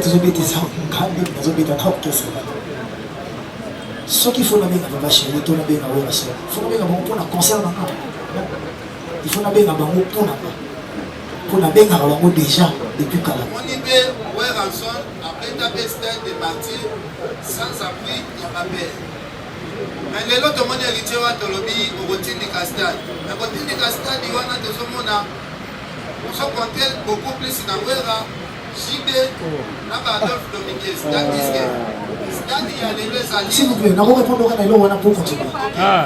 tozobetisa ngambi nazobeta na orchestre soki faut nabenga baba chéri to nabenga wera so faut nabenga bango mpona concert na nga il faut nabenga bango mpona bengaka bango déjà depuis kala moni mpe weranson apenda mpe style de partir sans appui ya mabe mais lelo tomoni héritier wa tolobi okotindika stade mais kotindika stade wana tozomona ozokonte beaucoup plus na wera JB na Adolphe Dominguez tandis que stade ya lelo ezali s'il vous plaît nako répondre na elo wana pour continuer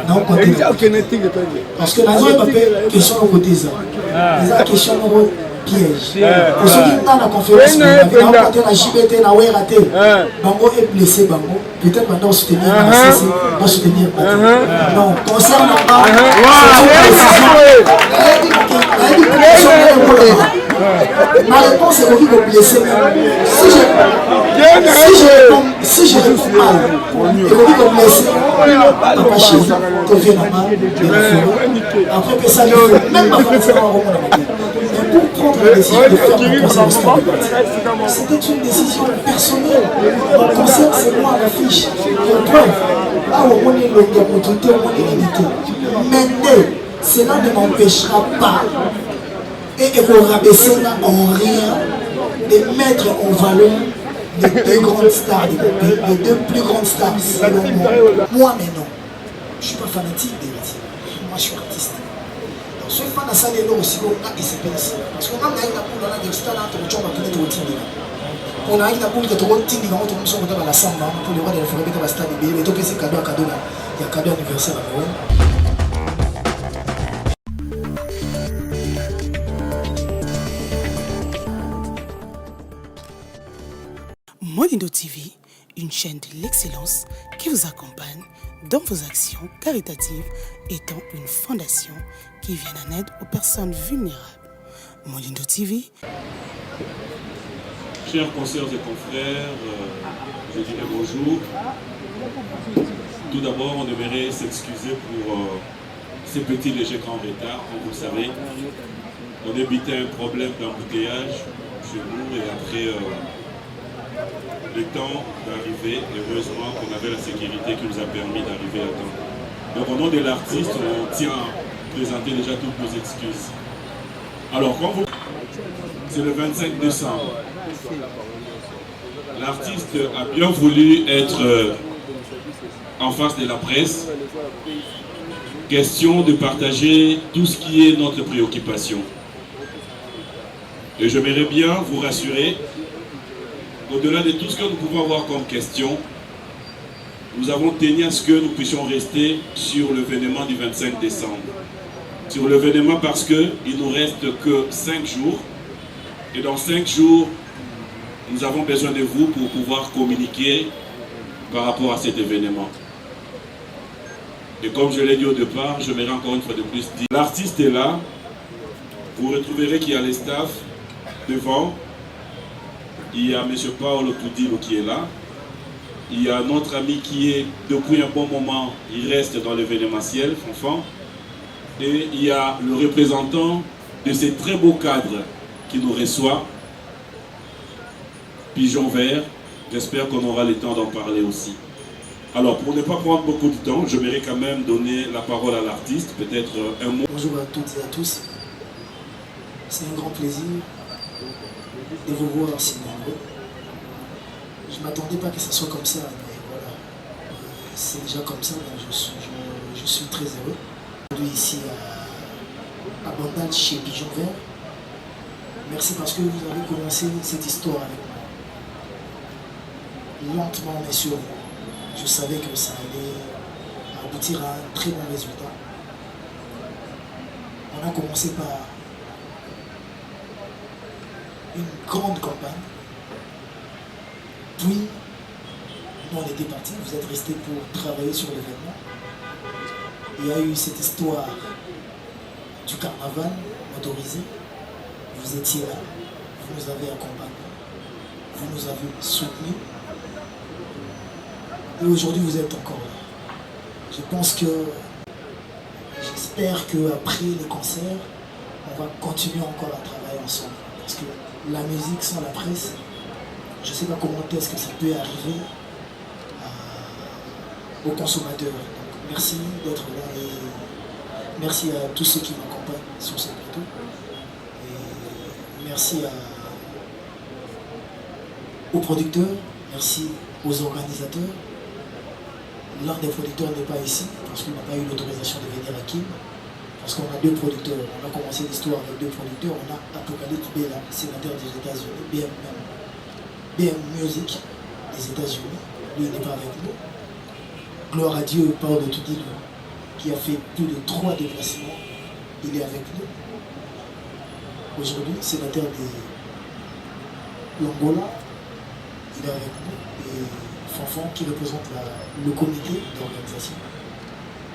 non continuer parce que nazo pas question au côté ça eza question au piège osoki nga na conférence na côté na JB te na wera te bango est blessé bango peut-être pendant soutenir na CC pas soutenir non concernant pas ma réponse est de blesser. Si je réponds mal, et de blesser, papa chéri, tu viens là-bas, après que ça, même ma femme sera en roman. Mais pour prendre la décision de faire mon concert au stade, c'était une décision personnelle. Mon concert, c'est moi à l'affiche. Pour preuve, là où on est le diamototé, on est l'unité. Mais cela ne m'empêchera pas et pour rabaisser en rien de mettre en valeur les deux grandes stars de mon pays, les deux plus grandes stars selon moi. Moi, mais non, je ne suis pas fanatique des métiers. Moi, je suis artiste. Donc, je suis fan de ça, les lots aussi, et c'est bien ça. Parce que quand on a une poule, on a des stars, on a toujours on a une poule qui est trop timide, on a toujours la samba, pour les rois de la forêt, on a stade de bébé, et tout petit cadeau à cadeau, il y a cadeau anniversaire à Noël. Molindo TV, une chaîne de l'excellence qui vous accompagne dans vos actions caritatives, étant une fondation qui vient en aide aux personnes vulnérables. Molindo TV. Chers consoeurs et confrères, je dirais bonjour. Tout d'abord, on devrait s'excuser pour ces petits légers grands retards. Comme vous le savez, on évitait un problème d'embouteillage chez nous et après le temps d'arriver, heureusement qu'on avait la sécurité qui nous a permis d'arriver à temps. Donc au nom de l'artiste, on tient à présenter déjà toutes nos excuses. Alors, comme vous... c'est le 25 décembre. L'artiste a bien voulu être en face de la presse. Question de partager tout ce qui est notre préoccupation. Et j'aimerais bien vous rassurer, au-delà de tout ce que nous pouvons avoir comme question, nous avons tenu à ce que nous puissions rester sur l'événement du 25 décembre. Sur l'événement parce qu'il ne nous reste que 5 jours. Et dans 5 jours, nous avons besoin de vous pour pouvoir communiquer par rapport à cet événement. Et comme je l'ai dit au départ, je vais encore une fois de plus dire, l'artiste est là. Vous retrouverez qu'il y a les staffs devant. Il y a M. Paolo Tudilo qui est là. Il y a notre ami qui est, depuis un bon moment, il reste dans l'événementiel, Fanfan. Et il y a le représentant de ces très beaux cadres qui nous reçoit, Pigeon Vert. J'espère qu'on aura le temps d'en parler aussi. Alors, pour ne pas prendre beaucoup de temps, je vais quand même donner la parole à l'artiste, peut-être un mot. Bonjour à toutes et à tous. C'est un grand plaisir de vous voir si nombreux. Je ne m'attendais pas que ce soit comme ça, mais voilà. C'est déjà comme ça, donc je suis très heureux. Aujourd'hui ici à Bandal chez Pigeon Vert. Merci parce que vous avez commencé cette histoire avec moi. Lentement mais sûrement. Je savais que ça allait aboutir à un très bon résultat. On a commencé par une grande campagne. Puis, nous on était partis, vous êtes restés pour travailler sur l'événement. Il y a eu cette histoire du carnaval motorisé. Vous étiez là, vous nous avez accompagnés, vous nous avez soutenus. Et aujourd'hui, vous êtes encore là. Je pense que, j'espère qu'après les concerts, on va continuer encore à travailler ensemble. Parce que la musique sans la presse, Je ne sais pas comment est-ce que ça peut arriver aux consommateurs. Donc, merci d'être là et merci à tous ceux qui m'accompagnent sur ce plateau. Et merci aux producteurs, merci aux organisateurs. L'un des producteurs n'est pas ici parce qu'il n'a pas eu l'autorisation de venir à Kim. Parce qu'on a deux producteurs. On a commencé l'histoire avec deux producteurs. On a Apocalypse Bella, sénateur des États-Unis, BM Music des États-Unis. Lui, il n'est pas avec nous. Gloire à Dieu, Paul de Tudilo, qui a fait plus de 3 déplacements. Il est avec nous. Aujourd'hui, sénateur de l'Angola, il est avec nous. Et Fanfan qui représente le comité d'organisation.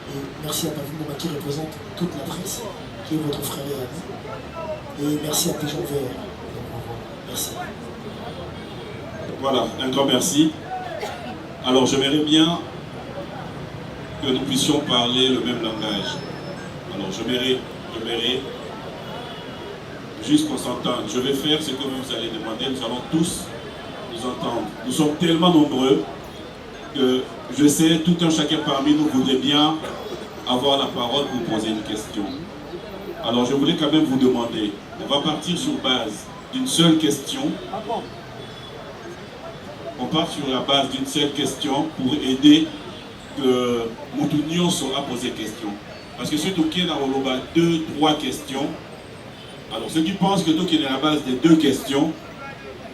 Et merci à Pavi Mouma qui représente toute la presse, qui est votre frère et ami. Et merci à Pigeon Vert. Merci. Voilà, un grand merci. Alors j'aimerais bien que nous puissions parler le même langage. Alors j'aimerais juste qu'on s'entende. Je vais faire ce que vous allez demander, nous allons tous nous entendre. Nous sommes tellement nombreux que je sais, tout un chacun parmi nous voudrait bien avoir la parole pour poser une question. Alors je voulais quand même vous demander, on va partir sur base d'une seule question. On part sur la base d'une seule question pour aider que Moutounion sera posé question. Parce que ceux qui ont 2, 3 questions, alors ceux qui pensent que tout qui est à la base des 2 questions,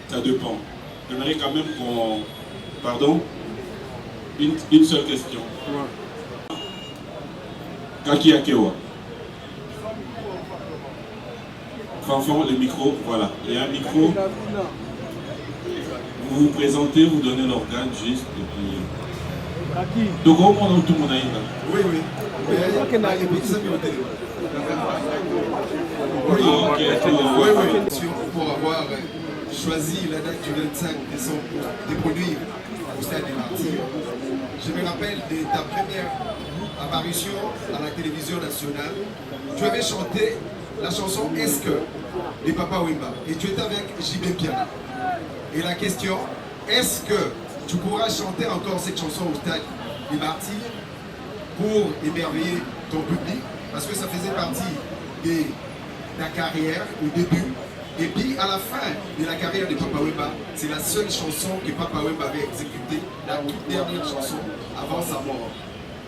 ça dépend. J'aimerais quand même qu'on... Pardon? Une seule question. Kaki Akewa. Fanfan, le micro, voilà. Il y a un micro. Vous vous présentez, vous donnez l'organe juste. Et puis... Donc au moins tout le monde a une. Oui, oui. Pour avoir choisi la date du 25 décembre de produire au Stade des Martyrs. Je me rappelle de ta première apparition à la télévision nationale. Tu avais chanté la chanson Est-ce que de Papa Wemba et tu étais avec JB Piana. Et la question, est-ce que tu pourras chanter encore cette chanson au Stade des Martyrs pour émerveiller ton public? Parce que ça faisait partie de ta carrière au début. Et puis à la fin de la carrière de Papa Wemba, c'est la seule chanson que Papa Wemba avait exécutée, la toute dernière chanson avant sa mort.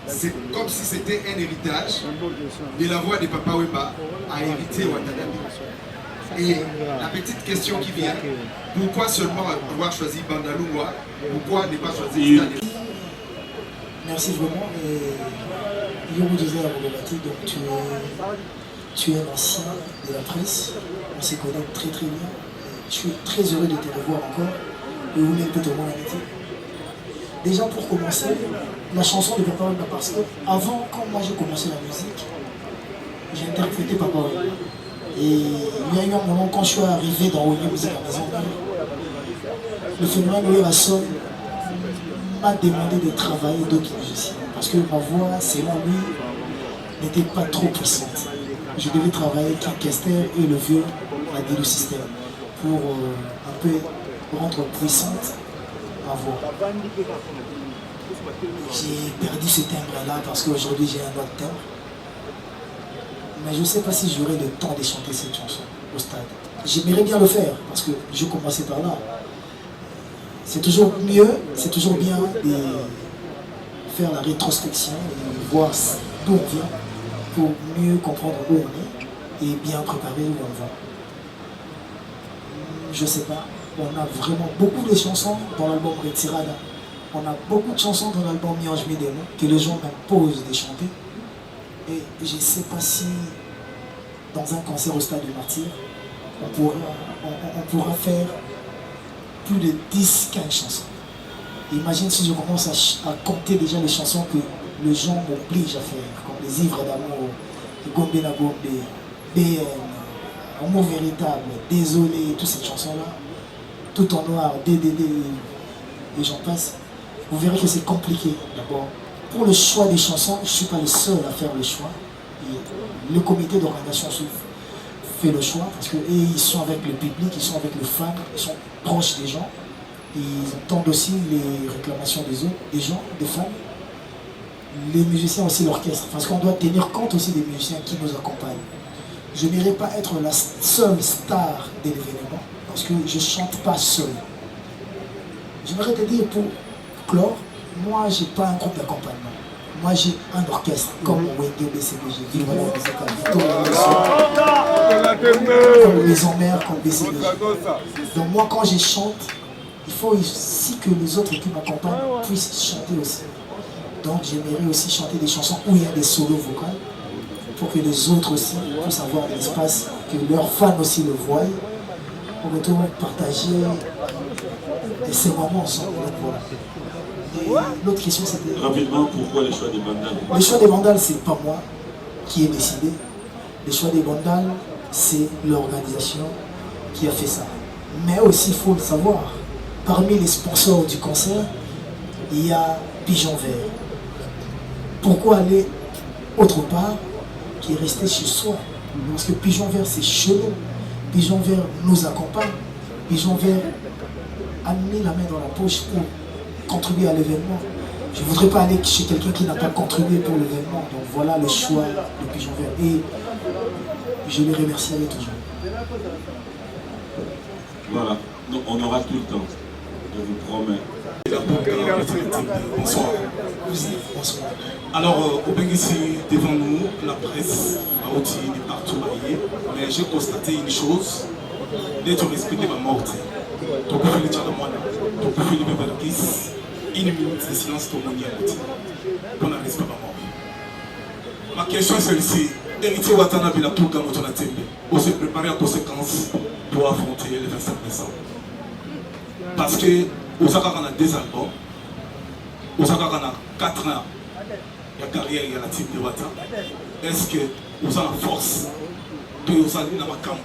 C'est comme si c'était un héritage de la voix de Papa Wemba à hériter Watanabe. Et la petite question qui vient, pourquoi seulement avoir choisi Bandalungwa? Pourquoi ne pas choisir Stade? Merci vraiment. Et Yomo disait la problématique, donc tu es l'ancien de la presse, on se connaît très très bien. Je suis très heureux de te revoir encore et vous mettez tout le monde amitié. Déjà pour commencer, la chanson de Papa Wemba, parce que avant, quand moi j'ai commencé la musique, j'ai interprété Papa Wemba. Et il y a eu un moment quand je suis arrivé dans Oye Musique à Maison, le phénomène Oye Rasson m'a demandé de travailler d'autres musiciens. Parce que ma voix, selon lui, n'était pas trop puissante. Je devais travailler King Kester et le vieux a dit le système pour un peu rendre puissante ma voix. J'ai perdu ce timbre-là parce qu'aujourd'hui j'ai un autre timbre. Mais je ne sais pas si j'aurai le temps de chanter cette chanson au stade. J'aimerais bien le faire parce que je commençais par là. C'est toujours mieux, c'est toujours bien de faire la rétrospection et voir d'où on vient pour mieux comprendre où on est et bien préparer où on va. Je ne sais pas, on a vraiment beaucoup de chansons dans l'album Retirada. On a beaucoup de chansons dans l'album Miange Medemo que les gens m'imposent de chanter. Et je ne sais pas si dans un concert au Stade du Martyr, on pourra faire plus de 10-15 chansons. Imagine si je commence à compter déjà les chansons que les gens m'obligent à faire, comme Les Ivres d'amour, Gombe na Gombe, BN, Amour véritable, Désolé, toutes ces chansons-là, Tout en noir, DDD, et j'en passe. Vous verrez que c'est compliqué d'abord. Pour le choix des chansons, je ne suis pas le seul à faire le choix. Et le comité d'organisation fait le choix parce qu'ils sont avec le public, ils sont avec les fans, ils sont proches des gens. Ils entendent aussi les réclamations des autres, des gens, des femmes. Les musiciens aussi, l'orchestre. Parce qu'on doit tenir compte aussi des musiciens qui nous accompagnent. Je n'irai pas être la seule star de l'événement parce que je ne chante pas seul. J'aimerais te dire pour clore, moi je n'ai pas un groupe d'accompagnement. Moi j'ai un orchestre comme Wendé BCBG, comme Maison Mère, comme BCBG. Donc moi quand je chante, il faut aussi que les autres qui m'accompagnent puissent chanter aussi. Donc j'aimerais aussi chanter des chansons où il y a des solos vocaux pour que les autres aussi puissent avoir de l'espace, que leurs fans aussi le voient, pour retour partager ces moments ensemble. L'autre question c'était... Rapidement, pourquoi le choix des bandales? Le choix des bandales, c'est pas moi qui ai décidé. Le choix des bandales, c'est l'organisation qui a fait ça. Mais aussi, il faut le savoir, parmi les sponsors du concert, il y a Pigeon Vert. Pourquoi aller autre part qui est resté chez soi? Parce que Pigeon Vert, c'est chez nous. Pigeon Vert nous accompagne. Pigeon Vert a mis la main dans la poche pour contribuer à l'événement. Je ne voudrais pas aller chez quelqu'un qui n'a pas contribué pour l'événement. Donc voilà le choix de Pigeon Vert. Et je les remercierai toujours. Voilà, donc on aura tout le temps, je vous promets. Bonsoir. Bonsoir. Alors, au ici devant nous, la presse a aussi des partout mariés, mais j'ai constaté une chose, d'être respecté ma mort. Donc, vous faites le tchadamouana, donc vous faites le bébé une minute de silence pour mon yamouti. On a respect ma mort. Ma question est celle-ci. Héritier Watana Bilatou Gamotona Tembe, on s'est préparé en conséquence pour affronter le 25 décembre. Parce que Osaka a 2 albums, Osaka a 4 ans, il y a carrière, il y a la team de Wata. Est-ce que vous avez la force de vous aller dans ma camp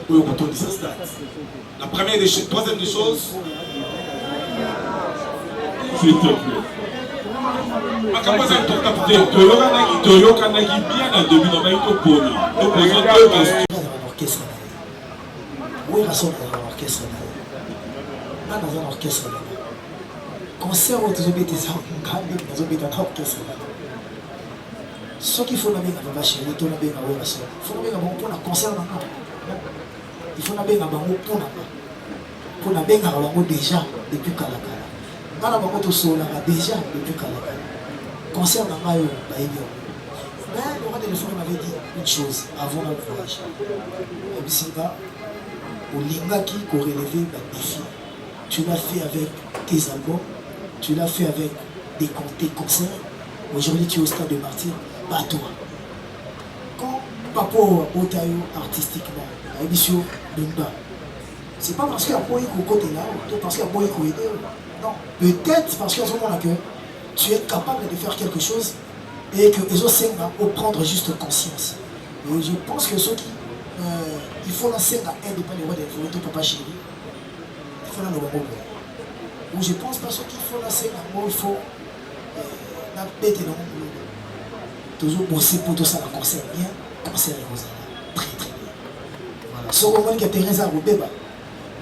pour vous sa stade? La première des choses, troisième des choses, S'il te plaît. ma campagne est tout à fait. Toyokanaki bien en début de maïto pona. Donc posons 2 questions. Où est la somme dans l'orchestre? Là, dans un orchestre. Concert où tu as été dans un orchestre. Ce qu'il faut naber dans la chérie, tu as naber dans la somme. Il faut naber dans un concert. Il faut naber dans un pour naber dans un déjà depuis Kalakala. Dans la banque de déjà depuis Kalakala. Concert dans la baïbio. Mais le roi de l'Éphone m'avait dit une chose avant le voyage. Au Lingaki, pour relever le défi, tu l'as fait avec tes albums, tu l'as fait avec des concerts. Aujourd'hui, tu es au stade de martyr, bats-toi. Quand Papo Otayo artistiquement, à l'émission Bimba, c'est pas parce qu'il y a Boy côté là, ou parce qu'il y a Boy qui aidé. Non, peut-être parce qu'à ce moment-là, tu es capable de faire quelque chose et que les autres vont prendre juste conscience. Et je pense que ceux qui. Il faut lancer la haine de pas les rois des photos, papa chéri. Il faut lancer le mot. Ou je pense pas qu'il faut lancer le mot, il faut. La bête dans le boulot. Toujours bosser pour tout ça, le concert bien, concert et très très bien. Voilà. Ce moment qui a terrain à Roubeba,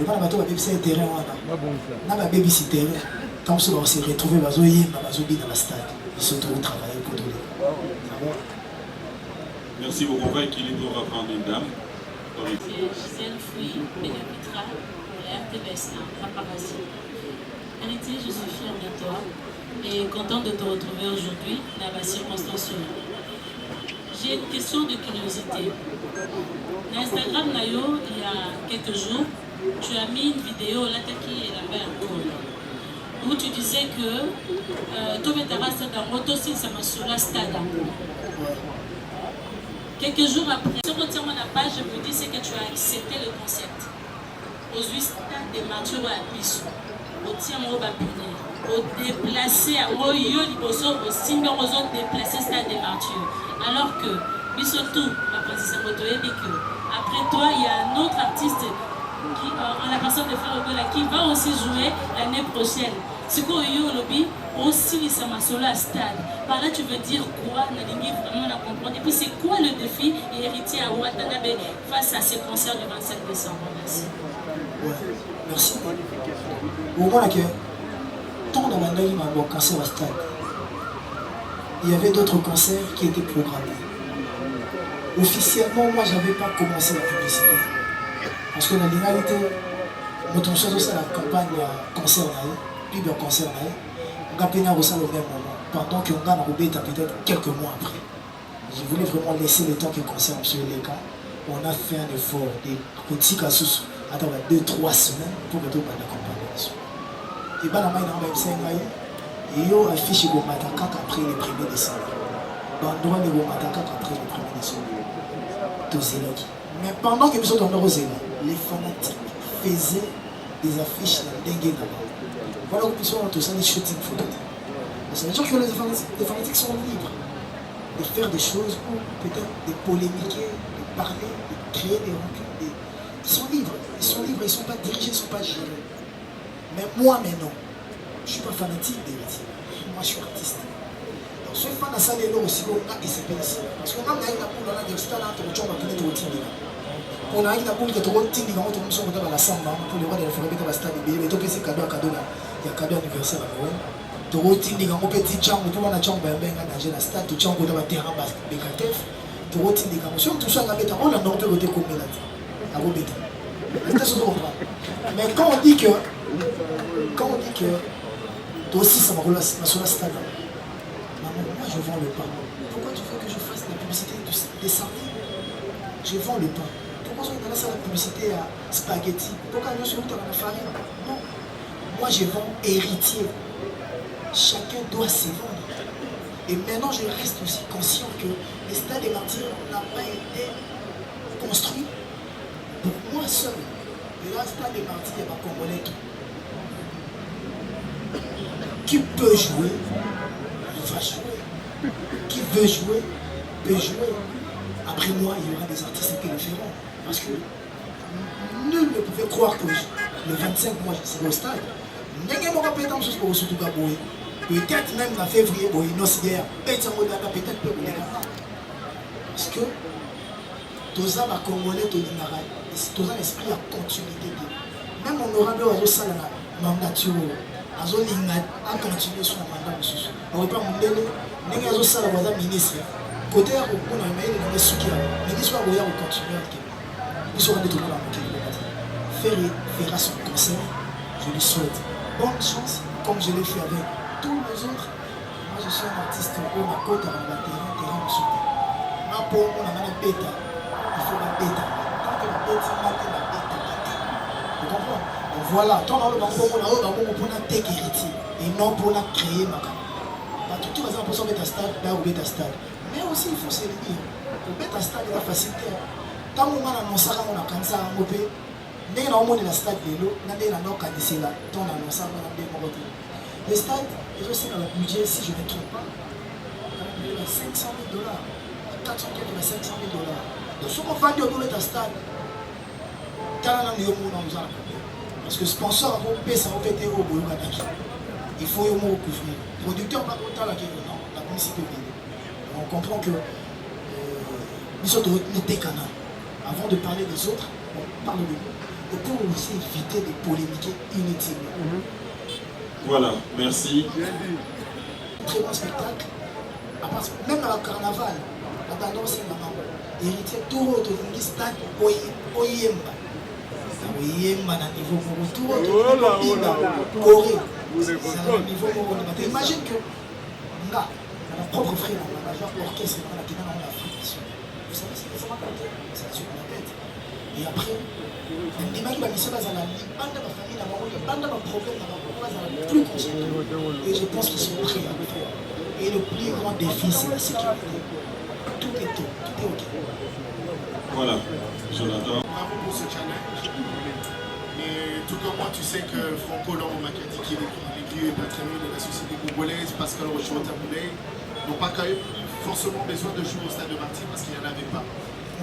le mal à bateau, c'est terrain. N'a pas baby c'est terrain. Comme ça, on s'est retrouvé dans la stade. Ils se trouvent travailler pour tout le monde. Merci beaucoup. On va équilibrer, on va prendre une dame. Gisèle Fouy, Bénévitra, RTBS1, Paparazzi. Héritier, je suis fière de toi et contente de te retrouver aujourd'hui dans la circonstance. J'ai une question de curiosité. Dans Instagram, Nayo, il y a quelques jours, tu as mis une vidéo là qui est là-bas où tu disais que Tometara Stade aussi, ça m'a sur la stade. Quelques jours après, sur le tirement de la page, je me dis c'est que tu as accepté le concept. Aux stades des martyrs à Bissou, au tirement au Bapuné, au déplacé, au Yoliboso, au Simba, aux autres déplacés stade des martyrs. Alors que, Bissotou, ma princesse Motoé, dit que après toi, il y a un autre artiste qui, en la personne de Frère Ogola, qui va aussi jouer l'année prochaine. Ce qu'on a eu au lobby, aussi les Samasola à stade. Par là, tu veux dire quoi? Nalingi vraiment la comprendre. Et puis, c'est quoi le défi et héritier à Watanabe face à ces concerts du 25 décembre? Merci. Ouais, merci. Au moins, tant dans la nuit, un concert à stade, il y avait d'autres concerts qui étaient programmés. Officiellement, moi, je n'avais pas commencé la publicité. Parce que dans la réalité, notre chose aussi à la campagne concert, puis bien concert, on a peine à ressentir au même moment. Pendant qu'on a peut-être quelques mois après. Je voulais vraiment laisser le temps que concerne M. Leka. On a fait un effort de petits casus à 2-3 semaines pour que tout le monde accompagne. Et bien, la main dans le MCNI, il y a affiché au Matakak après le 1er décembre. Bandroit de Matakak après le 1er décembre. Mais pendant que nous sommes dans le les fanatiques faisaient des affiches dans le dengue d'abord. Voilà que nous sommes tous des shootings photos. Ça veut dire que les fanatiques sont libres de faire des choses ou peut-être de polémiquer, de parler, de créer des rancunes. Ils sont libres, ils ne sont pas dirigés, ils ne sont pas gérés. Mais moi, non. Je ne suis pas fanatique d'héritier. Moi, je suis artiste. Donc, ce fan de ça, les lots aussi, on a essayé ici. Parce qu'on a une boule, on a des stars, on a des gens qui ont été on a une boule qui est trop tine, on a une boule qui est la samba, pour les voir de la forêt de la stade, mais il y a cadeau là, il y a cadeau anniversaire à Noël. Torotindi quand on petit chambre tout le chambre ben dans la stade tout chambre dans le terrain basket BKTF torotindi quand on tout ça on a mis on a non peut côté comme là à Robeta mais quand on dit que toi aussi ça va relancer sur la stade maman moi je vends le pain pourquoi tu veux que je fasse la publicité des sardines je vends le pain pourquoi on a la publicité à spaghetti pourquoi on se dans la farine non moi je vends héritier. Chacun doit se vendre. Et maintenant, je reste aussi conscient que le stade des martyrs n'a pas été construit pour moi seul. Et là, le stade des martyrs, il y a pas Congolais. Qui peut jouer, va jouer. Qui veut jouer, peut jouer. Après moi, il y aura des artistes qui le feront. Parce que nul ne pouvait croire que le 25, moi, je serai au stade. Peut-être même en février, peut-être parce que tous les Congolais, tous les esprits à continuité. Même on aura besoin de ça, mandat à continuer sur le mandat. On ne peut pas me dire que les ministres, côté où on a mis les soutiens, les ministres vont continuer. Ils seront de tout le monde. Fera son concert, je lui souhaite bonne chance, comme je l'ai fait avec tous les autres. Moi je suis un artiste au Makota, on a terrain de sauter. Ma peau, on a la bêta. Il faut la bêta. Quand la bêta mate, la bêta mate. Vous comprenez? Donc voilà, tant dans le banco, on a un tech héritier et non pour la créer ma caméra. Tout le monde a besoin de bêta stade, là ou bêta stade. Mais aussi il faut se le dire. Pour bêta stade, il y a la facilité. Tant qu'on a annoncé qu'on a cancer à Mopé, ndenge na omoni na stade lelo na ndenge na nokandisela ntango na anonsaka na ndenge moko te le stade ezosala na budget si je ne me trompe pas na $500,000 400 $500,000 donc soki ofandi obobeta stade tala nano yo moko na ozala parce que sponsor akopesa ope te oyo boyokanaki il faut yo moko couvrir producteur bakotalaki non la publicité vide on comprend que biso totekana avant de parler des autres on parle de nous et pour aussi éviter de polémiquer inutilement. Voilà, merci. Très bon spectacle. Même dans le carnaval, la tendance est maman. Héritier tout autre stade Oyemba. Oyemba na niveau pour tout autre Corée. C'est un niveau pour imagine que là, mon propre frère, on a un orchestre dans la Guinée, on a Afrique. Vous savez, c'est ça c'est sur la tête. Et après, les mecs qui sont dans la vie, bande de ma famille, bande de ma problème, plus conscients. Et je pense qu'ils sont prêts à le faire. Et le plus grand défi, c'est la sécurité. Tout est OK. Voilà, Jonathan. Bravo pour ce challenge. Et tout comme moi, tu sais que Franco Laurent Makati, qui est l'écuyer patronyme de la société congolaise, Pascal Rochot-Taboulay, n'ont pas quand même forcément besoin de jouer au stade de Martyrs parce qu'il n'y en avait pas.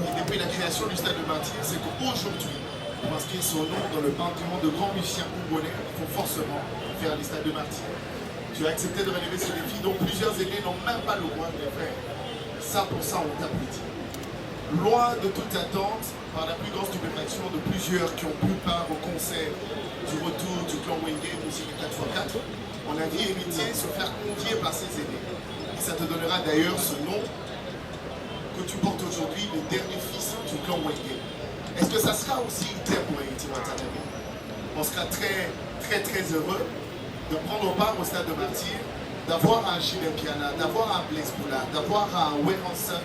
Et depuis la création du stade de Martyrs, c'est qu'aujourd'hui, pour inscrire son nom dans le panthéon de grands musiciens congolais, il faut forcément faire les stades de Martyrs. Tu as accepté de relever ce défi, donc plusieurs aînés n'ont même pas le droit de le faire. Ça, pour ça, on t'applaudit. Loin de toute attente, par la plus grande stupéfaction de plusieurs qui ont pris part au concert du retour du clan Wenge Musique 4x4, on a dit héritier se faire convier par ses aînés. Et ça te donnera d'ailleurs ce nom que tu portes aujourd'hui, le dernier fils du clan Wenge. Est-ce que ça sera aussi clair pour Héritier Watanabe? On sera très heureux de prendre part au stade de Martyr, d'avoir un Gilles Piana, d'avoir un Blaise Poulard, d'avoir un Weranson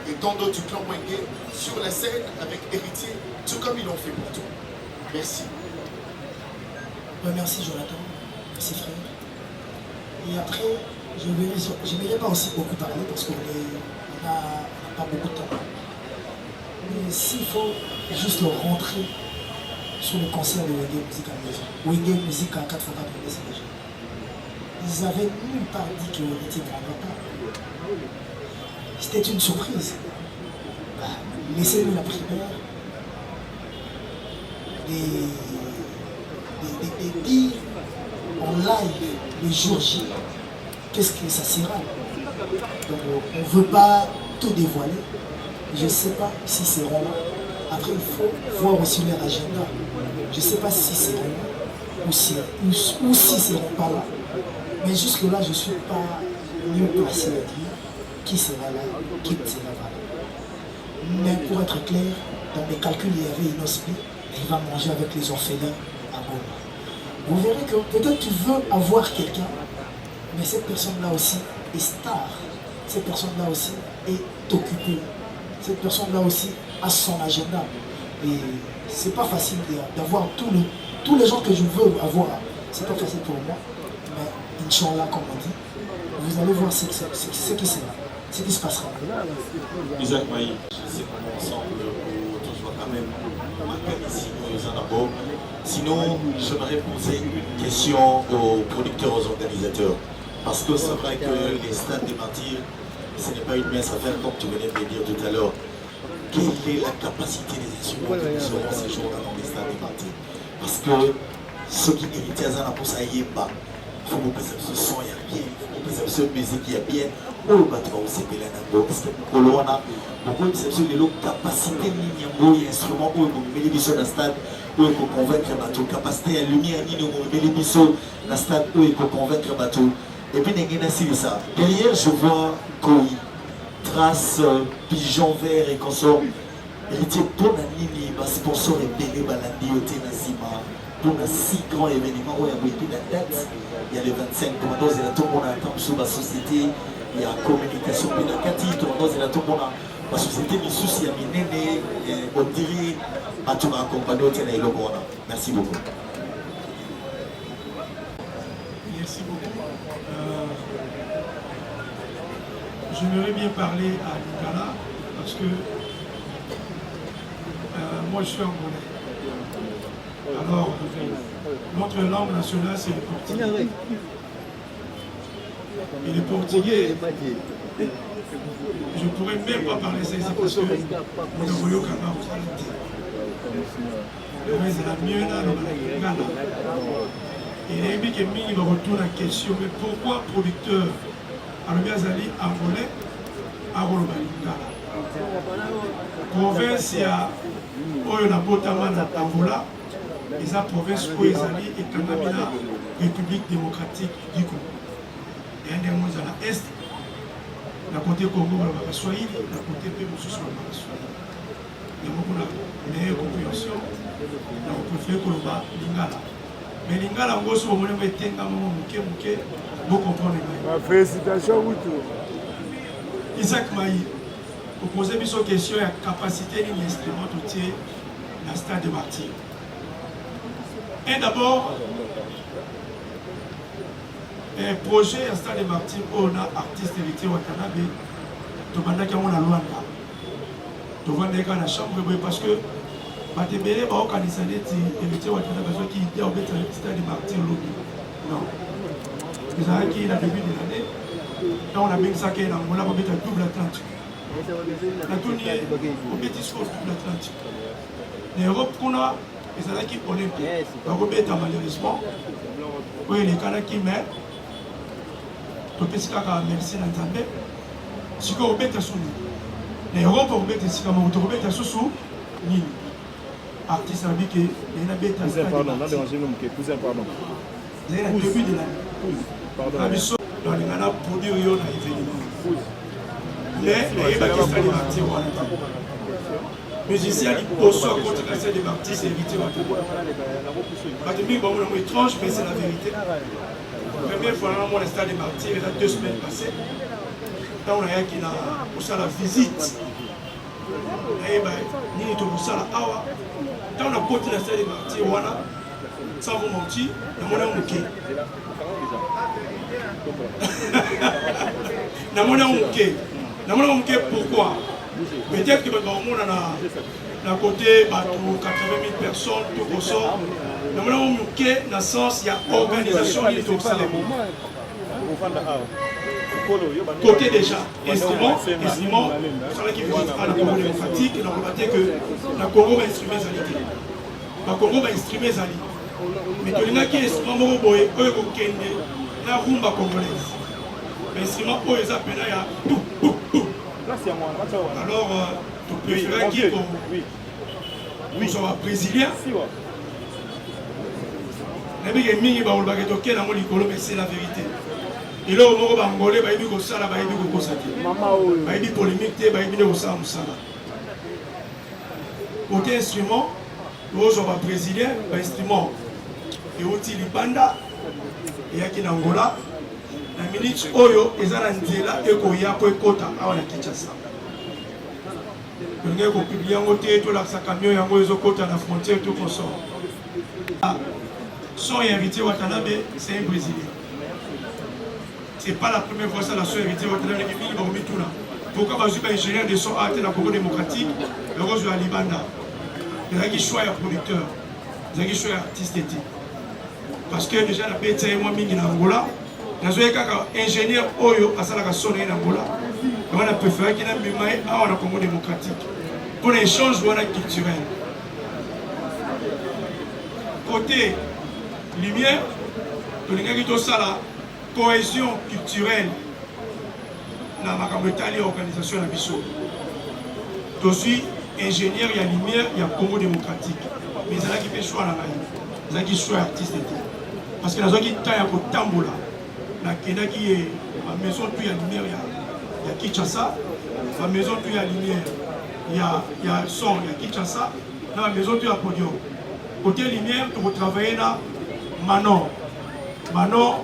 et tant d'autres du clan Wenge sur la scène avec Héritier, tout comme ils l'ont fait pour toi. Merci. Merci Jonathan, merci frère. Et après, je ne verrai pas aussi beaucoup parler parce qu'on n'a pas beaucoup de temps. Mais s'il faut juste le rentrer sur le concert de Wenge Musique à Maison, Wenge Musique à 4x4 CDG, ils avaient nulle part dit que Héritier ne prendra pas. C'était une surprise. Laissez-nous la primaire, des dire en live le jour J, qu'est-ce que ça sera. Donc on ne veut pas tout dévoiler. Je ne sais pas si c'est seront là. Après, il faut voir aussi leur agenda. Je ne sais pas si c'est seront là ou si ne seront pas là. Mais jusque-là, je ne suis pas mieux placé à dire qui sera là, qui ne sera pas là. Mais pour être clair, dans mes calculs, il y avait Inospi, il va manger avec les orphelins à Goma. Vous verrez que peut-être tu veux avoir quelqu'un, mais cette personne-là aussi est star. Cette personne-là aussi est occupée. Cette personne-là aussi a son agenda. Et c'est pas facile d'avoir tous les gens que je veux avoir. C'est pas facile pour moi. Mais Inch'Allah, comme on dit, vous allez voir ce qui sera, ce qui se passera. Isaac Maï, je sais comment ensemble, tout soit quand même marqué ici, d'abord. Sinon, j'aimerais poser une question aux producteurs, aux organisateurs. Parce que c'est vrai que les stades des martyrs, ce n'est pas une mince affaire, comme tu venais de le dire tout à l'heure. Quelle est la capacité des instruments qui seront ces jours-là dans les stades des martyrs? Parce que ceux qui héritent à Zana pour ça y est pas. Il faut que ce son y a bien, il faut que ce musique y a bien. Oh, bah, tu vas aussi payer la parce que pour le moment, beaucoup de ces capacités de instruments où ils mettent les dans le stade, où ils convaincre les bateaux, capacité à lumière, ils mettent les dans le stade, où ils convaincre les bateaux. Et puis, il y a ça. Derrière, je vois Koi, trace, pigeon vert et consorts. Il était bon à Nini, ma sponsor est belé, balandi, oté, nazima. Pour un si grand événement où il y a la date, il y a les 25 commandos et la tout le monde attend sur la société, il y a la communication pédagogique, tout le monde et la tout le monde la société, les soucis, il y a néné, on dirait, à tout accompagner au Téné et le monde. Merci beaucoup. Merci beaucoup. J'aimerais bien parler à Nicolas parce que moi je suis angolais. Alors, notre langue nationale c'est le portugais. Et le portugais, je ne pourrais même pas parler ça ici parce que mon envoyé Kanga au Salati. Mais c'est la mieux là, le Ghana. Et il a dit que Mini me retourne la question, mais pourquoi producteur Alumia-Zali angolais à Rolobangala? Province ya oyo na botama na Angola, eza province oyo ezali ekangami na République démocratique du Congo. Et un des mots à la est, na côté Congo balobaka Swahili, na côté pe mosusu balobaka Swahili. Yango kuna meilleure compréhension, na préféré koloba Lingala. Mais Lingala ngo so omoni ngo etenga mo muke bo comprendre ngai. Félicitations Wutu. Isaac Maï, vous posez une question à la capacité d'un instrument de tir dans le stade de Martyr. Et d'abord, un projet à stade de Martyr où on a artiste héritier Watanabe, on a Luanda. On a la chambre parce que Matebele va organiser héritier Watanabe qui était au stade de Martyr. Non. Vous savez qu'il a début de l'année. Là, on a bien ça qui est dans le monde, on a double Atlantique. La tournée, on met discours double Atlantique. L'Europe qu'on a, et c'est là qui est olympique. Donc, on malheureusement, oui, les Canadiens qui mettent, on peut se faire merci dans le Zambé. Si on met sous nous, l'Europe, on met sous nous, on met sous nous. artiste a dit que il y a un bête à cousin, pardon, on a dérangé nos cousin, pardon. C'est le début de l'année. Pardon. Dans les gars, produit Rio dans l'événement. Mais il y a des questions de partir. Mais ici, il faut soit contre la scène des partis, c'est éviter. Parce que bon, on est étrange, mais c'est la vérité. La première fois, on a stade des martyrs, il y a 2 semaines passées. Quand on a eu la visite, quand on a porté la stade des martyrs, sans vous mentir, on a manqué. On a manqué pourquoi? Peut-être que on a côté 80 000 personnes, tout au sort. Nous avons manqué dans le sens, il y a organisation qui est au salon. Côté déjà, instrument, qui visite à la Congo démocratique, et nous avons remarqué que la Congo va instrumer Zalité. La Congo va instrumer Zalité. Mais il y a des instruments qui sont la rumba congolaise. L'instrument qui est appelé tout. Alors, tu préfères qui soit brésilien? Mais c'est la vérité. Et là, on va angolais, il y a ça, il y a polémique, il y a ça. Côté instrument, nous sommes brésilien, instrument. Et aussi les bandas, et il y a Angola. La minute Oyo, ils ont un là et qu'on y a pour Kota, à Kinshasa. On a publié un côté, tout là, ça camion, il y a un côté à la frontière, tout comme ça. Son héritier Watanabe, c'est un Brésilien. Ce n'est pas la première fois que son héritier Watanabe est venu tout là. Pourquoi je suis ingénieur de son art dans la Congo démocratique, le rose de la Libanda. Il y a qui choisit producteur, il y a qui choisit artiste. Parce que déjà, la bête est moins mingi en Angola. Nous avons un ingénieur Oyo à Salaka Sonné en Angola. On a préféré qu'il y ait un en Congo démocratique. Pour l'échange culturel. Côté lumière, nous avons la cohésion culturelle dans la organisation de la Bissau. Je suis ingénieur, il y a lumière, il y a Congo démocratique. Mais il y a qui fait choix dans la vie. Il y a qui choix artiste. Parce que nous avons qui taille à Tambola. La Kenya qui est la maison où il y a lumière, il y a Kinshasa. La maison où il y a lumière, il y a son, il y a Kinshasa. Dans la maison où il y a podium. Côté lumière, tu vas travailler là, Manon. Manon,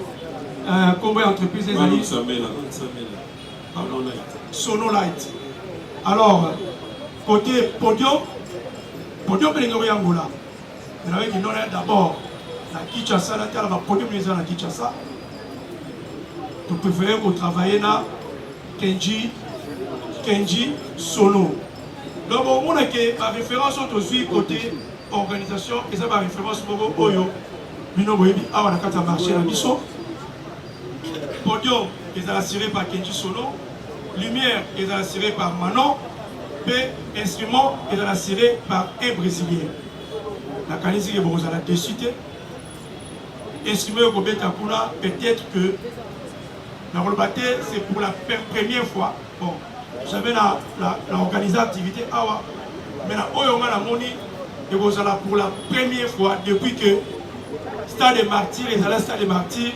combien d'entreprises des amis? Sonolight. Alors, côté podium, podium est en Angola. Vous avez dit non, d'abord, la Kinshasa, la podium est en Kinshasa. Tu préfères qu'on travaille là, Kenji Sono. Donc, on a que la référence aussi côté organisation, et ça va référence pour Oyo. Bino Boyebi, on a qu'à marcher à Bissau. Podium est assuré par Kenji Sono. Lumière est assurée par Manon. Et instrument est assuré par un Brésilien. La Canisi est bon, la décidé. Instrument au Betakuna, peut-être que la Rolbaté, c'est pour la première fois. Bon, j'avais organisé l'activité Awa. Mais la Oyonga la Moni, et vous allez pour la première fois depuis que Stade des Martyrs, les allées Stade des Martyrs,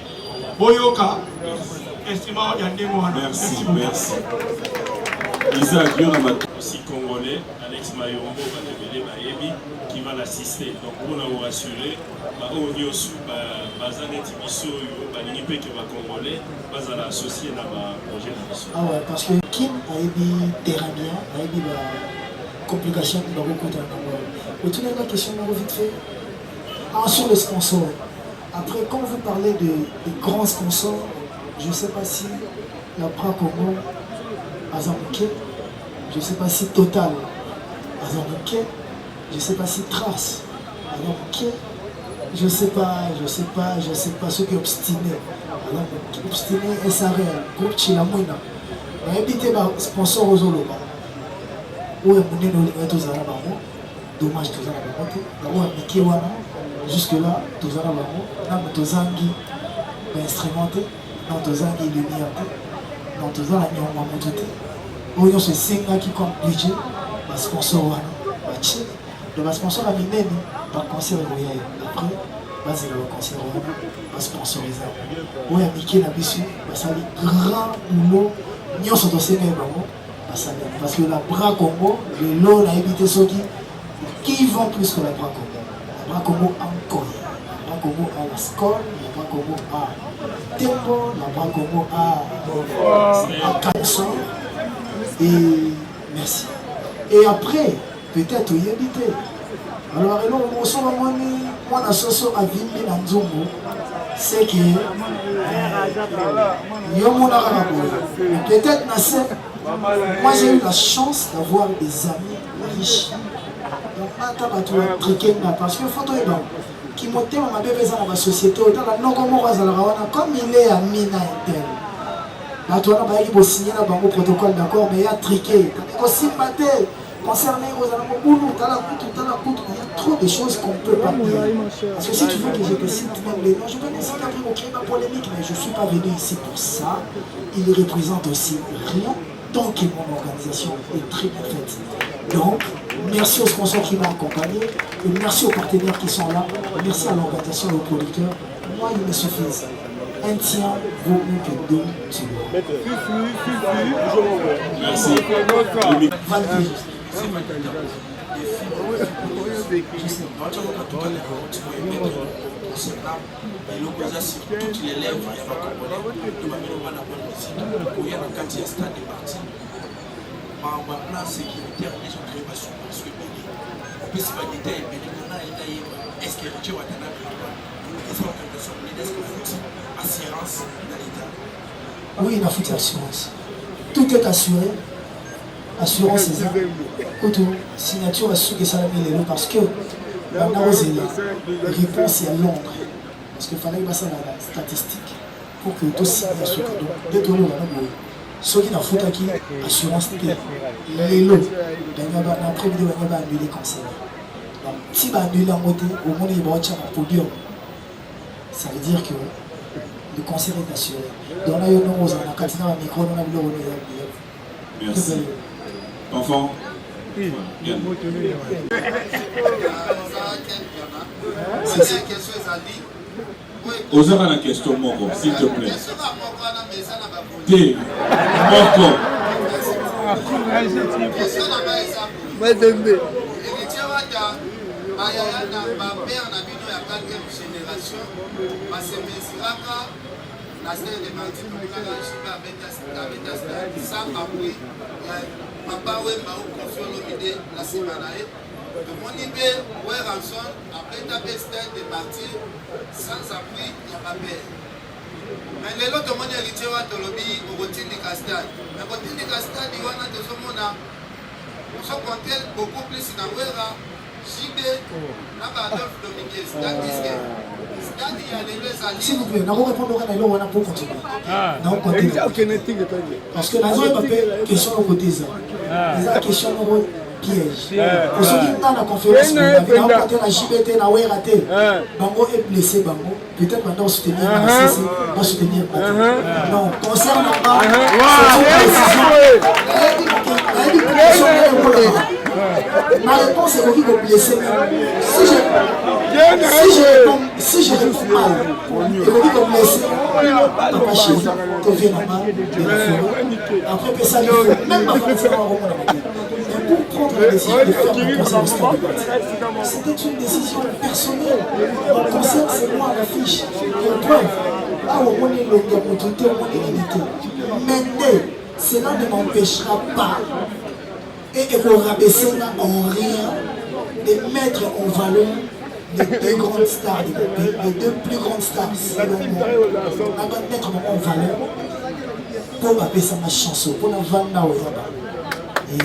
Boyoka, instrument Yandemo. Merci, merci. Isaac, il y a aussi Congolais, Alex Mayombo, qui va l'assister. Donc, pour nous rassurer, au niveau Bazanet Bisso, Balinipé qui va Congolais, va l'associer dans le projet de Bisso. Ah ouais, parce que Kim a eu des terrains, a eu des complications dans le côté de Angola. Et tout la question, vite fait. Ah, sur les sponsors. Après, quand vous parlez des grands sponsors, je ne sais pas si la Pra Congo, Azamuke, je ne sais pas si Total, Azamuke, je ne sais pas si Trace, Azamuke, je ne sais pas ceux qui sont obstinés. Obstiné, SRL, groupe Chilamouina. Mais habité par sponsor aux Oloba. Où est mon nom tous à la maman, dommage tous à la maman, où est Mickey Wana, jusque-là, tous à la maman, là, tous à instrumenté, dans tous à lumière, dans tous à la maman, où il y a ce signe qui compte budget, sponsor Wana, Donc, le sponsor a mis même par concert royal. Après, c'est le concert royal, va sponsoriser. Oui, Mickey Nabisu, ça les grands boulot, nous sommes aussi même parce que la bras Congo, les lots, la évité ceux qui vont plus que la bras Congo. La bras Congo encore. La bras Congo à la Skol, la bras Congo à Tempo, la bras Congo à Canson. Et merci. Et après, peut-être y habiter. Alors, on se voit moi, la soso à Vimbi dans Nzongo, c'est que peut-être moi j'ai eu la chance d'avoir des amis riches. Donc, parce que faut qui montait ma bébé dans la société, comme il est ami à Intel. Là, tu as signé un protocole d'accord, mais il y a triqué. Aussi, concernant les boulot, il y a trop de choses qu'on ne peut pas dire. Parce que si tu veux que je te cite même les noms, je peux citer après au créer ma polémique, mais je ne suis pas venu ici pour ça. Il représente aussi rien tant que mon organisation est très bien faite. Donc, merci aux sponsors qui m'ont accompagné, et merci aux partenaires qui sont là, merci à l'organisation et aux producteurs. Moi, il me suffit. Un tien vaut mieux que deux, tu vois. Merci. toutes les lèvres, il y a pas plan sécuritaire, les gens créent pas sur parce que on peut se valider, mais est-ce que tu vas t'en assurance dans l'État? Oui, la foot assurance. Tout est assuré. Assurance, c'est ça. Signature assurée que ça a mis les lots parce que la réponse est à Londres. Parce qu'il fallait passer la statistique pour que tout signe à ce cadeau. Dès que nous avons ceux qui n'ont foot qui assurance les lots. Après, il va annuler comme ça. Donc, si il va annuler en côté, au moins il va avoir un podium. Ça veut dire que le concert est assuré. Donc là, il y a un micro, on a vu le merci. Enfant. Osera la question moko, s'il te plaît. T. Moko. La scène de Martin, sans appui, papa ouais m'a confié l'idée la semaine. De mon idée, ouais rançon, après ta stade de Martin, sans appui, il n'y a pas peur. Mais les autres monde héritier wa tolobi au routine de Castade. Mais routine de Castade, il y a des hommes on se compte beaucoup plus dans Wera, JB, Adolphe Dominguez, c'est-à-dire que s'il vous plaît, nous répondons à l'eau pour continuer. Parce que nous avons une question au côté. Nous avons une question au piège. Pour ceux qui sont dans la conférence, nous avons rencontré la JBT, la WRAT. Bango est blessé, Bango. Peut-être maintenant soutenir la CC, pas soutenir Baté. Non, concernant pas, c'est une décision. Ma réponse est qu'il faut blesser. Si je réponds mal, il faut qu'il faut blesser. Papa chéri, tu viens là-bas, après que ça lui fait, même ma femme, c'est pas un roman. Mais pour prendre la décision de faire mon concert au stade de Baté, c'était une décision personnelle. Mon concert, c'est moi à l'affiche. Et preuve, là où on est l'autorité, on est l'unité. Maintenant, cela ne m'empêchera pas et qu'on rabaisser en rien de mettre en valeur les deux grandes stars de mon pays, les deux plus grandes stars selon moi. On va mettre en valeur pour appeler ma chanson, pour la vendre aux abats. Et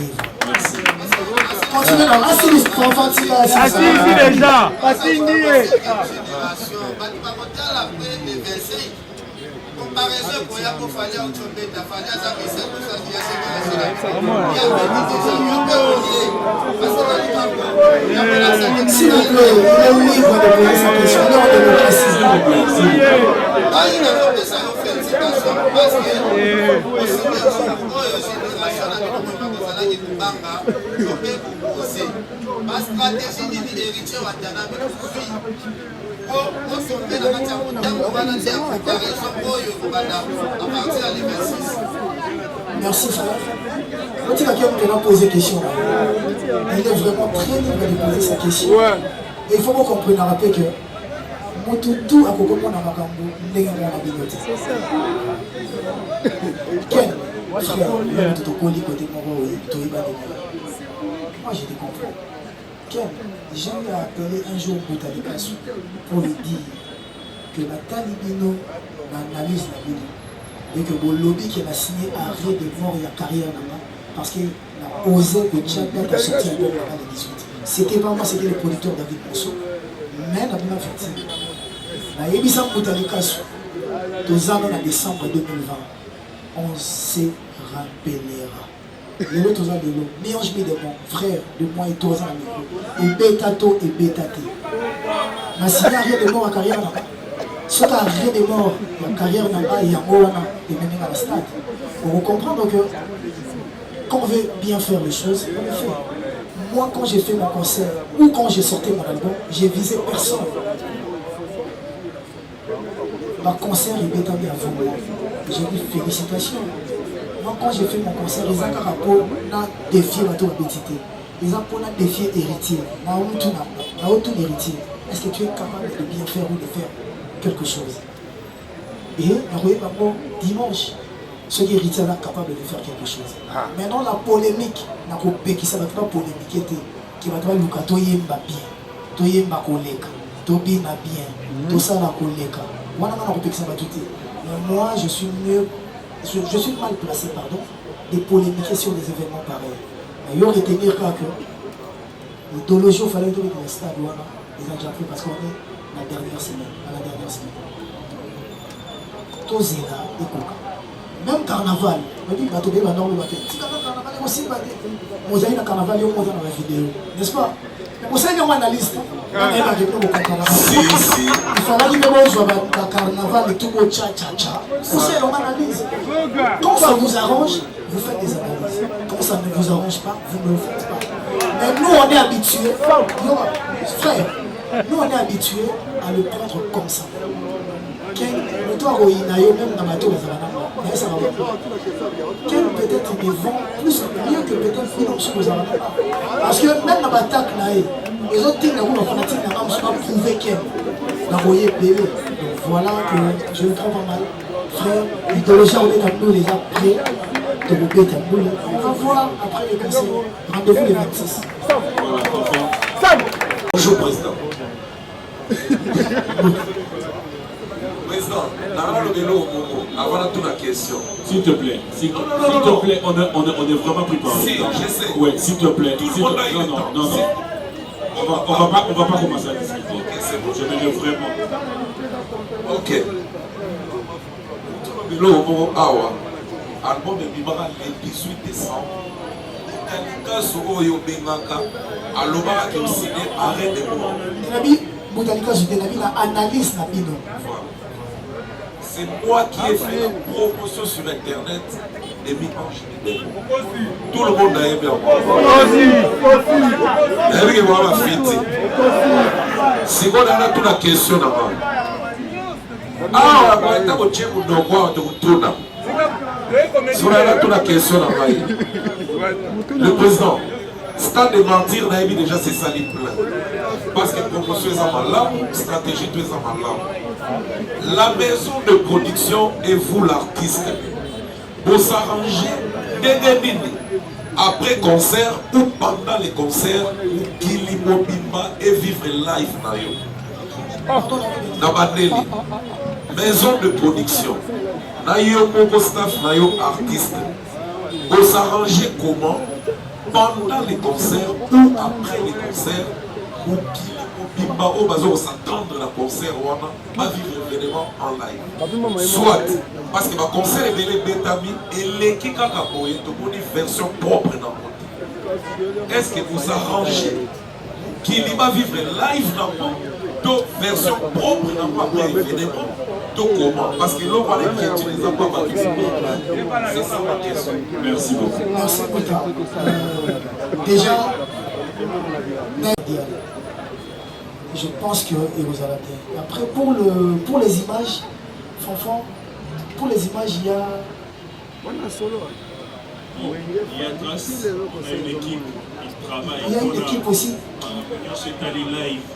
merci. Continuez dans l'assist, pour ventiler l'assist. Assisi déjà, assisi. Comparaison besoin pour y aller fallait au tomber ta fallait à sa mission pour ça il y a ce qu'il y a déjà il peut relier parce que s'il vous plaît il est libre de poser sa question non de le préciser ah il a fait ça en félicitation parce que aussi génération na bino moi bazala ki kubanga to pe kuposer ba stratégie ni héritier wa tana be kufi ko osombe na kati ya mutango bana te ya préparation oyo kobanda à partir ya le 26. Merci frère. Quand il a quelqu'un qui a posé question, il est vraiment très libre de poser sa question. Et il faut qu'on comprenne à rappeler que Motutu a beaucoup de makambo ndenge mwana bilote. Ken, frère, il tout côté moi je te comprends. Ken, j'ai appelé un jour Boutalikas pour lui dire que la talibino l'analyse la Bible. Et que le lobby qui a signé arrêt de mort et la carrière là-bas parce qu'il a osé que Tchad a sorti un peu avant les 18. C'était pas moi, c'était le producteur David Ponceau. Mais la première fois, la Yébissa Boutalikas, deux ans en décembre 2020, on se rappellera. Les autres ans de l'eau, mélange de mon frère, de moi et deux ans et Bétato et Bétaté. La signé arrêt de mort à carrière là-bas. Ce qui a rien de mort, la carrière n'a pas, il y a et même à la stade. Pour comprendre que quand on veut bien faire les choses, on le fait. Moi, quand j'ai fait mon concert ou quand j'ai sorti mon album, j'ai visé personne. Ma concert est établi avant moi. J'ai dit félicitations. Moi, quand j'ai fait mon concert, les Akarapo n'a défié ma tour d'identité. Les Akarapo n'a défié héritier. N'a aucun héritier. Est-ce que tu es capable de bien faire ou de faire quelque chose? Et dimanche, ce qui héritier est capable de faire quelque chose. Maintenant, la polémique, qui ne va pas polémiquer, qui va être Luka, Toyemba bien, Toyemba Koleka, Tobina bien, tout ça la Koleka. Moi, mais moi, je suis mal placé, pardon, de polémiquer sur des événements pareils. Mais il aurait été mieux que l'idéologie, il fallait que le stade, ils ont déjà pris parce qu'on est à la dernière semaine. Tout Zéna et Koka. Même carnaval, je dis, tu vas normal, si carnaval aussi, vous avez un carnaval, vous avez une vidéo, n'est-ce pas? Vous avez une analyse. Il fallait que vous jouiez le carnaval et tout le tcha-tcha-tcha. Vous avez une analyse. Quand ça vous arrange, vous faites des analyses. Quand ça ne vous arrange pas, vous ne le faites pas. Mais nous, on est habitués, frère, nous, on est habitués à le prendre comme ça. Le toit même dans ma tour, peut-être ils vont plus mieux que peut-être nous sur les Arabes. Parce que même dans ma tac, les autres things, nous avons prouvé qu'elle n'a pas payé. Donc voilà que je le trouve pas mal. Frère, l'idéologie, on est dans nous, les a prêts de vous péter. On va voir après les conseils. Rendez-vous les 26. Bonjour, Président. Président, avant toute la question. S'il te plaît, s'il te plaît, on est vraiment pris par si, je sais. Ouais, s'il te plaît. Tout le monde a eu le temps. Non. On va pas commencer à discuter. Ok, c'est bon. Je m'énerve vraiment. Ok. Bilo awa. Album de Bibara le 18 décembre. Kalika Soyo Bengaka. Alobara qui signé arrêt de mort. Boutanika, je t'ai dit la analyse na bino. C'est moi qui ai fait la promotion sur internet des mi-anges de démons. Tout le monde a aimé encore. Aussi. Voilà ma fête. Si on a toute la question là-bas. Ah, on va être au Tchèque ou dans quoi on tourne. Si on a toute la question là-bas. Le président. Stade de mentir, n'a déjà c'est ça les plein. Parce que promotion est en malade, stratégie est en malade. La maison de production et vous l'artiste, vous s'arrangez après concert ou pendant les concerts, Kili Mobimba et vivre live Nabaneli. Maison de production, Nayo Moko staff, Nayo artiste. Vous s'arrangez comment? Pendant les concerts ou après les concerts, ou qui mobimba oyo bazo s'entendre na concert wana bavivre événement en live soit parce que baconcert ebele ebetami eleki kaka boye tomoni version propre na côté. Est-ce que vous arrangez qu'il va vivre live dans to version propre dans quoi événement to comment parce que l'on va les utiliser pas c'est ça ma question. Merci beaucoup. Merci beaucoup. Déjà, je pense que vous allez bien. Après, pour les images, Fanfan, pour les images, il y a... Il y a grâce à une équipe qui travaille. Il y a une équipe aussi. On s'est allé live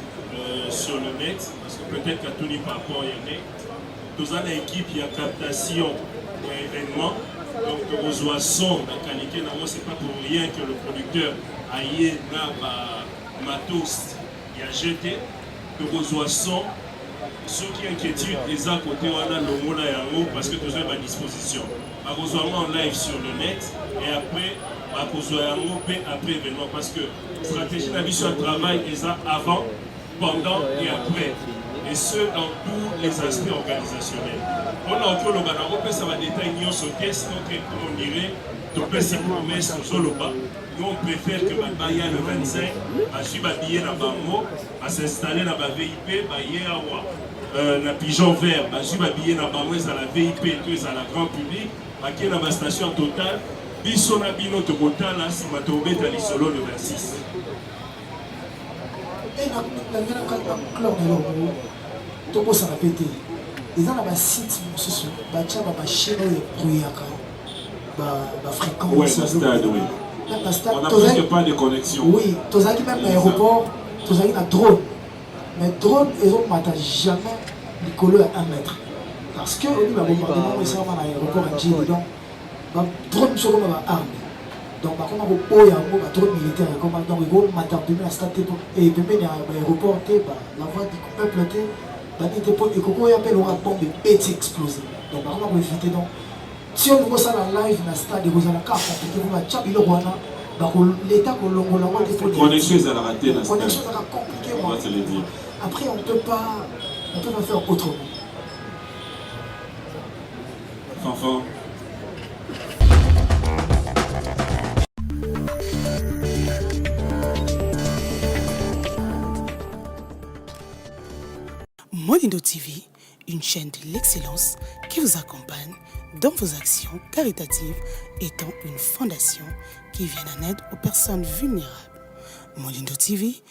sur le net, parce que peut-être qu'à Tony par rapport, il y en a. Nous avons une équipe, il y a captation d'événements. Donc, on reçoit son, la qualité. Ce n'est pas pour rien que le producteur a eu matos, il a jeté. On reçoit son. Ceux qui inquiétude, les à côté, on a le mot là et un mot parce que nous avons à disposition. On reçoit en live sur le net et après, on reçoit un mot après événement parce que stratégie de la vie sur le travail est avant, pendant et après. Et ce, dans tous les aspects organisationnels. On a encore le banaro, ça va détailler sur le test, comme on dirait, tu peux s'y promesses au Zoloba. Nous, on préfère que Baya le 25, à suivre à billet dans Bango, à s'installer dans la VIP, na pigeon vert, à suivre à billet dans Bango, à la VIP, à la grand public, à qui dans la station totale, Bissona Bino Tokota, là, si ma tombé dans l'isolo le 26. Et dans le club de l'Oro, Togo s'en a pété. Ils ont un site, ma chaîne de fréquence. Oui, le stade, oui. On n'a presque pas de connexion. Oui, tu as même l'aéroport, tu as un drone. Mais drone, ils ont jamais Nicolas à 1 mètre. Parce que le bombardement, ils sont à l'aéroport à Djibouti. Donc, drone sur une arme. Donc, par contre, il y a un drone militaire. Donc, il y a un matin, il y a un stade et il y a un aéroport, la voie du peuple, et il y a un bombe est explosé. Donc, par contre, on va éviter. Donc, si on voit ça en live dans le stade, vous allez l'État la connexion est raté dans le stade. On va te le dire. Après, on ne peut pas faire autrement. Fanfan. Monindo TV, une chaîne de l'excellence qui vous accompagne dans vos actions caritatives, étant une fondation qui vient en aide aux personnes vulnérables. Monindo TV,